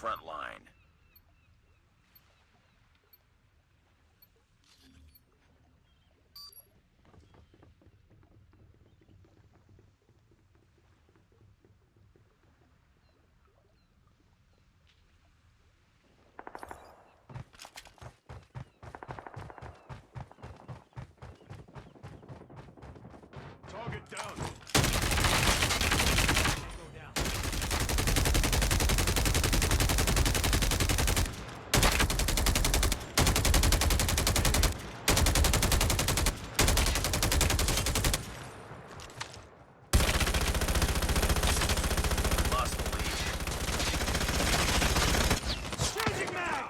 front line. Target down. Go down. Lost the lead. Changing now.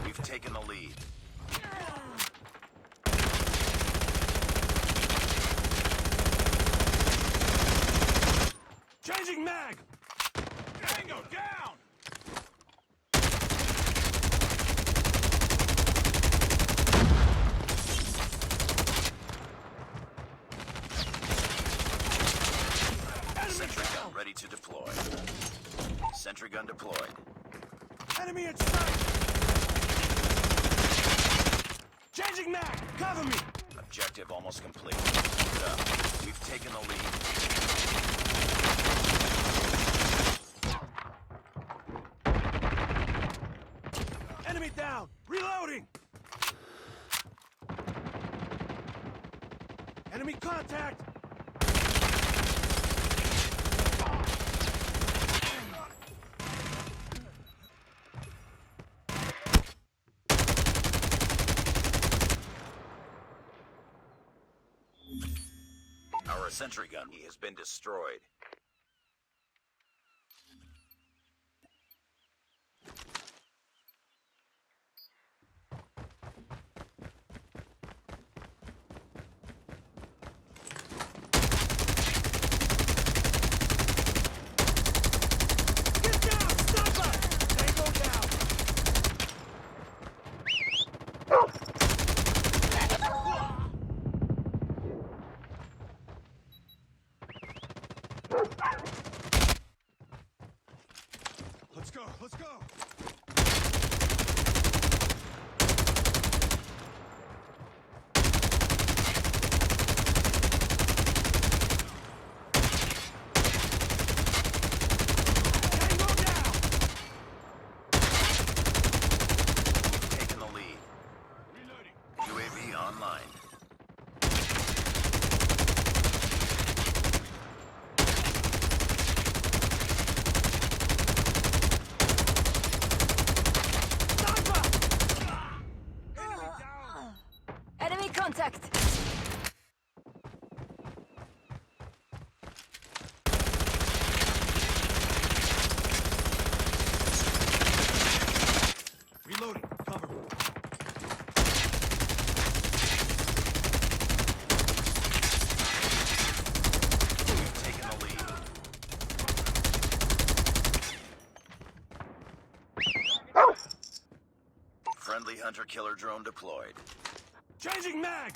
We've taken the lead. Changing mag. Tango down. Sentry gun ready to deploy. Sentry gun deployed. Enemy in sight. Changing mag. Cover me. Objective almost complete. Keep it up. We've taken the lead. Enemy down. Reloading. Enemy contact. Our sentry gun has been destroyed. Get down. Sniper. Tango down. Let's go. Let's go. Tango down. Taken the lead. Reloading. UAV online. Sniper. Enemy down. Enemy contact! Reloading. Cover me. We've taken the lead. Friendly hunter-killer drone deployed. Changing mag.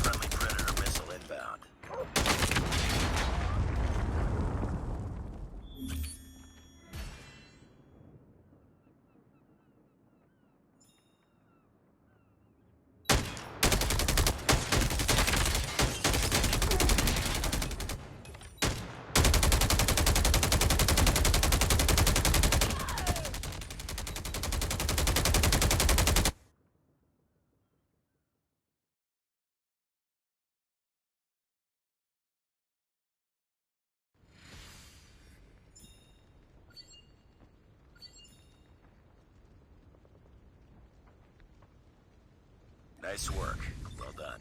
Friendly Predator missile inbound. Nice work. Well done.